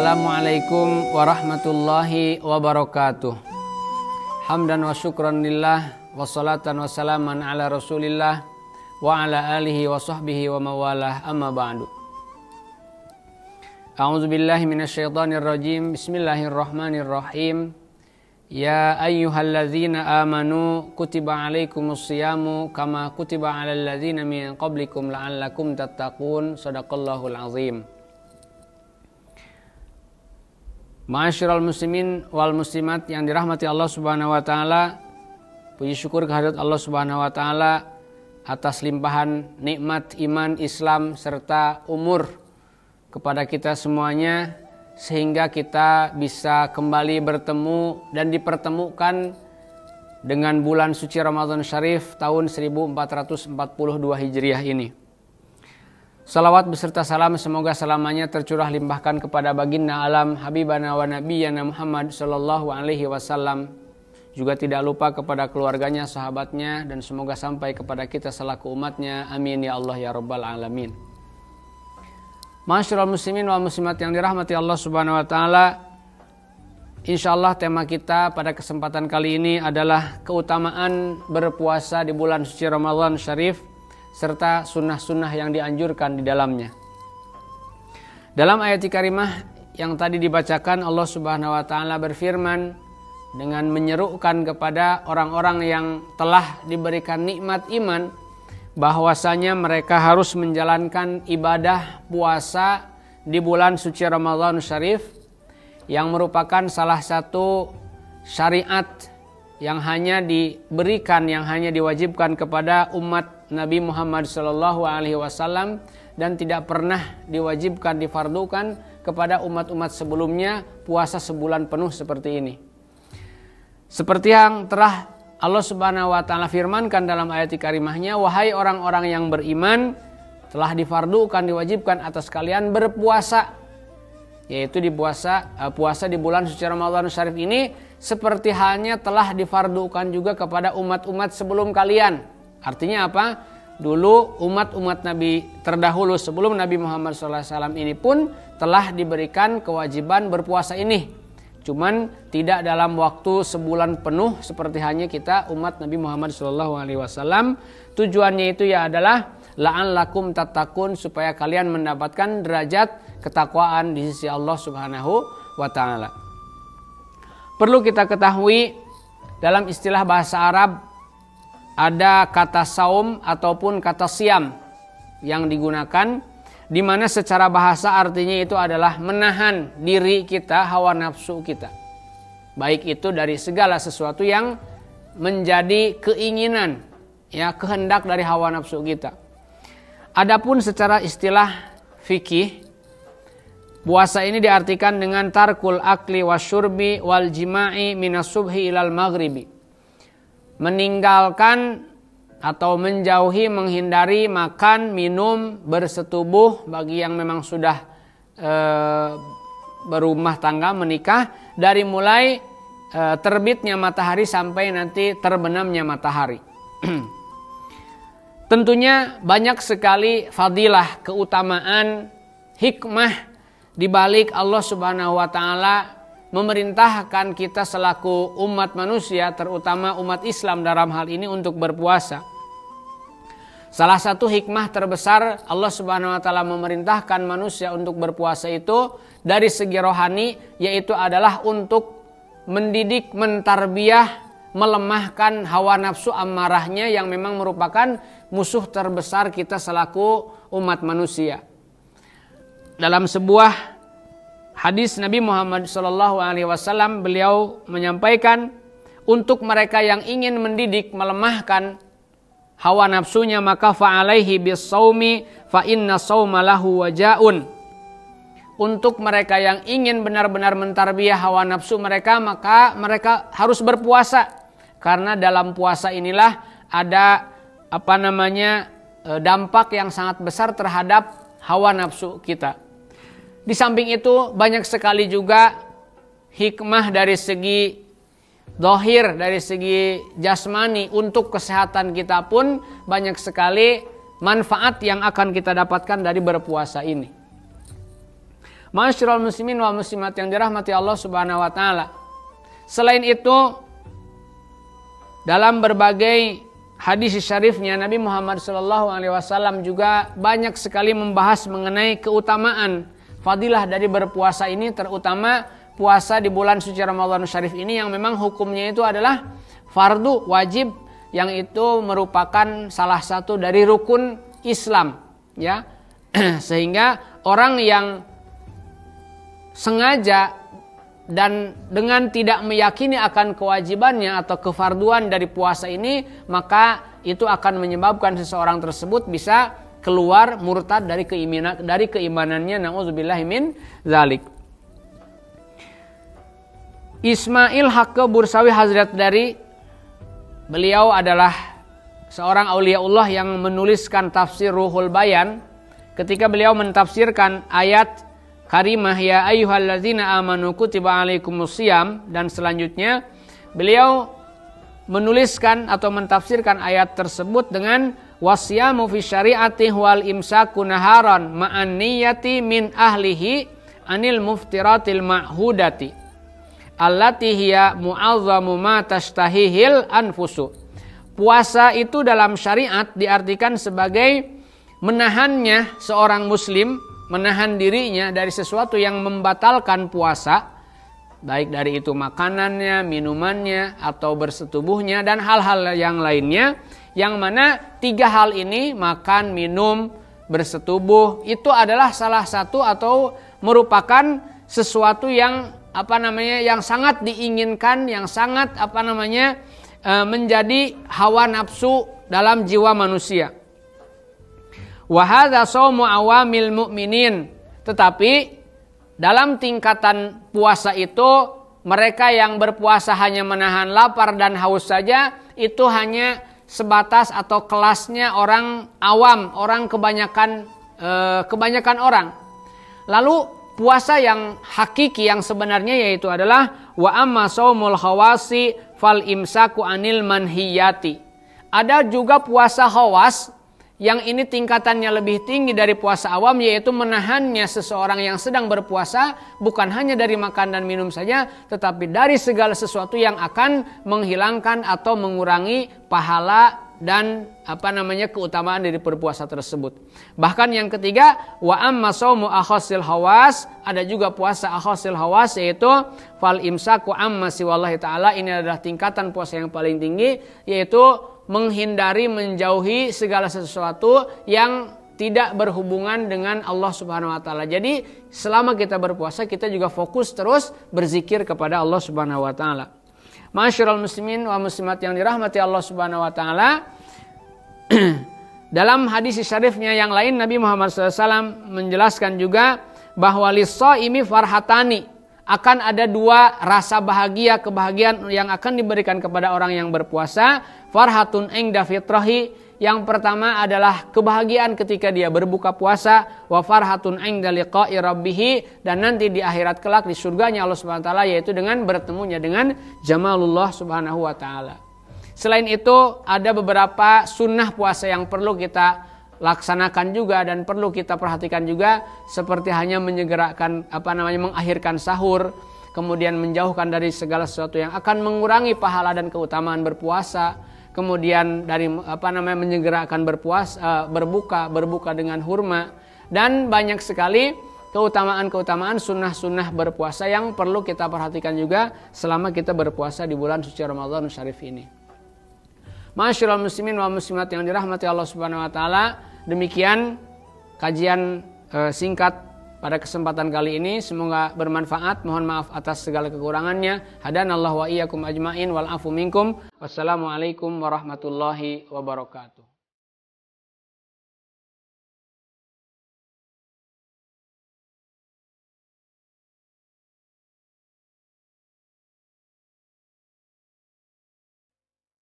Assalamualaikum warahmatullahi wabarakatuh. Hamdan wa syukran lillah, wassalatan wassalaman ala rasulillah wa ala alihi wa sahbihi wa mawalah, amma ba'du. A'udzu billahi minasyaitonir rajim. Bismillahirrahmanirrahim. Ya ayyuhalladzina amanu kutiba alaikumus syiyamu kama kutiba alal ladzina min qablikum la'allakum tattaqun. Shadaqallahul azim. Ma'asyiral muslimin wal muslimat yang dirahmati Allah Subhanahu wa taala, puji syukur kehadirat Allah Subhanahu wa taala atas limpahan nikmat iman, Islam serta umur kepada kita semuanya, sehingga kita bisa kembali bertemu dan dipertemukan dengan bulan suci Ramadan Syarif tahun 1442 Hijriah ini. Salawat beserta salam semoga selamanya tercurah limpahkan kepada baginda alam habibana wa nabiyyana Muhammad sallallahu alaihi wasallam. Juga tidak lupa kepada keluarganya, sahabatnya, dan semoga sampai kepada kita selaku umatnya. Amin ya Allah ya rabbal alamin. Ma'asyiral muslimin wal muslimat yang dirahmati Allah Subhanahu wa taala, insyaallah tema kita pada kesempatan kali ini adalah keutamaan berpuasa di bulan suci Ramadan Syarif serta sunnah-sunnah yang dianjurkan di dalamnya. Dalam ayat karimah yang tadi dibacakan, Allah Subhanahu wa taala berfirman dengan menyerukan kepada orang-orang yang telah diberikan nikmat iman bahwasanya mereka harus menjalankan ibadah puasa di bulan suci Ramadan Syarif yang merupakan salah satu syariat yang hanya diberikan, yang hanya diwajibkan kepada umat Nabi Muhammad SAW dan tidak pernah diwajibkan, difardukan kepada umat-umat sebelumnya puasa sebulan penuh seperti ini. Seperti yang telah Allah Subhanahu wa taala firmankan dalam ayat karimahnya, wahai orang-orang yang beriman, telah difardukan, diwajibkan atas kalian berpuasa, yaitu puasa di bulan suci Ramadan Syarif ini, seperti halnya telah difardukan juga kepada umat-umat sebelum kalian. Artinya apa? Dulu umat-umat Nabi terdahulu sebelum Nabi Muhammad SAW ini pun telah diberikan kewajiban berpuasa ini. Cuman tidak dalam waktu sebulan penuh seperti hanya kita umat Nabi Muhammad SAW. Tujuannya itu ya adalah la'allakum tattaqun, supaya kalian mendapatkan derajat ketakwaan di sisi Allah Subhanahu wa taala. Perlu kita ketahui dalam istilah bahasa Arab ada kata saum ataupun kata siam yang digunakan, di mana secara bahasa artinya itu adalah menahan diri kita, hawa nafsu kita. Baik itu dari segala sesuatu yang menjadi keinginan, ya, kehendak dari hawa nafsu kita. Adapun secara istilah fikih, puasa ini diartikan dengan tarkul akli wasyurbi wal jima'i minas subhi ilal maghribi. Meninggalkan atau menjauhi, menghindari makan, minum, bersetubuh bagi yang memang sudah berumah tangga, menikah, dari mulai terbitnya matahari sampai nanti terbenamnya matahari. Tentunya banyak sekali fadilah, keutamaan, hikmah di balik Allah Subhanahu wa taala memerintahkan kita selaku umat manusia, terutama umat Islam dalam hal ini, untuk berpuasa. Salah satu hikmah terbesar Allah Subhanahu wa taala memerintahkan manusia untuk berpuasa itu dari segi rohani, yaitu adalah untuk mendidik, mentarbiyah, melemahkan hawa nafsu amarahnya yang memang merupakan musuh terbesar kita selaku umat manusia. Dalam sebuah hadis Nabi Muhammad SAW, beliau menyampaikan, untuk mereka yang ingin mendidik, melemahkan hawa nafsunya, maka fa'alaihi bis-saumi fa inna sauma lahu wajaun. Untuk mereka yang ingin benar-benar mentarbiyah hawa nafsu mereka, maka mereka harus berpuasa, karena dalam puasa inilah ada dampak yang sangat besar terhadap hawa nafsu kita. Di samping itu banyak sekali juga hikmah dari segi zahir, dari segi jasmani, untuk kesehatan kita pun banyak sekali manfaat yang akan kita dapatkan dari berpuasa ini. Ma'asyiral muslimin wal muslimat yang dirahmati Allah Subhanahu wa taala. Selain itu, dalam berbagai hadis syarifnya Nabi Muhammad SAW juga banyak sekali membahas mengenai keutamaan fadilah dari berpuasa ini, terutama puasa di bulan suci Ramadan Syarif ini yang memang hukumnya itu adalah fardu wajib, yang itu merupakan salah satu dari rukun Islam, ya. Sehingga orang yang sengaja dan dengan tidak meyakini akan kewajibannya atau kefarduan dari puasa ini, maka itu akan menyebabkan seseorang tersebut bisa keluar murtad dari keimanannya. Nauzubillahi min dzalik. Ismail Haqqe Bursawi Hazrat dari, beliau adalah seorang auliaullah yang menuliskan tafsir Ruhul Bayan. Ketika beliau mentafsirkan ayat karimah ya ayyuhallazina amanu kutiba alaikumusiyam, dan selanjutnya beliau menuliskan atau mentafsirkan ayat tersebut dengan wasyamu fi syari'ati wal imsaku naharan ma'an niyati min ahlihi anil muftiratil ma'hudati allati hiya mu'azzamu ma tashtahihil anfusu. Puasa itu dalam syariat diartikan sebagai menahannya seorang muslim, menahan dirinya dari sesuatu yang membatalkan puasa, baik dari itu makanannya, minumannya, atau bersetubuhnya, dan hal-hal yang lainnya, yang mana tiga hal ini, makan, minum, bersetubuh, itu adalah salah satu atau merupakan sesuatu yang yang sangat diinginkan, yang sangat menjadi hawa nafsu dalam jiwa manusia. Wa hadza shaumu awamil mu'minin. Tetapi dalam tingkatan puasa itu, mereka yang berpuasa hanya menahan lapar dan haus saja, itu hanya sebatas atau kelasnya orang awam, orang kebanyakan orang. Lalu puasa yang hakiki yang sebenarnya yaitu adalah wa amma shaumul khawasi fal imsaku anil manhiyati. Ada juga puasa khawas, yang ini tingkatannya lebih tinggi dari puasa awam, yaitu menahannya seseorang yang sedang berpuasa bukan hanya dari makan dan minum saja, tetapi dari segala sesuatu yang akan menghilangkan atau mengurangi pahala dan keutamaan dari berpuasa tersebut. Bahkan yang ketiga, wa amma shaumu akhasil hawas, ada juga puasa akhasil hawas, yaitu fal imsaku amma siwallahi ta'ala. Ini adalah tingkatan puasa yang paling tinggi, yaitu menghindari, menjauhi segala sesuatu yang tidak berhubungan dengan Allah Subhanahu wa taala. Jadi selama kita berpuasa, kita juga fokus terus berzikir kepada Allah Subhanahu wa taala. Ma'asyiral muslimin wa muslimat yang dirahmati Allah Subhanahu wa taala. Dalam hadis syarifnya yang lain, Nabi Muhammad SAW menjelaskan juga bahwa lis-shaimi farhatani, akan ada dua rasa bahagia, kebahagiaan yang akan diberikan kepada orang yang berpuasa. Farhatun inda fitrahi, yang pertama adalah kebahagiaan ketika dia berbuka puasa. Wa farhatun inda liqa'i rabbih, dan nanti di akhirat kelak di surganya Allah Subhanahu wa taala, yaitu dengan bertemunya dengan jamalullah Subhanahu wa taala. Selain itu, ada beberapa sunnah puasa yang perlu kita laksanakan juga dan perlu kita perhatikan juga, seperti hanya menyegerakan mengakhirkan sahur, kemudian menjauhkan dari segala sesuatu yang akan mengurangi pahala dan keutamaan berpuasa, kemudian dari menyegerakan berbuka dengan hurma, dan banyak sekali keutamaan-keutamaan sunnah-sunnah berpuasa yang perlu kita perhatikan juga selama kita berpuasa di bulan suci Ramadan Syarif ini. Ma'asyiral muslimin wal muslimat yang dirahmati Allah Subhanahu wa taala, demikian kajian singkat pada kesempatan kali ini, semoga bermanfaat. Mohon maaf atas segala kekurangannya. Hadanallahu wa iyyakum ajmain wal afu minkum. Wassalamualaikum warahmatullahi wabarakatuh.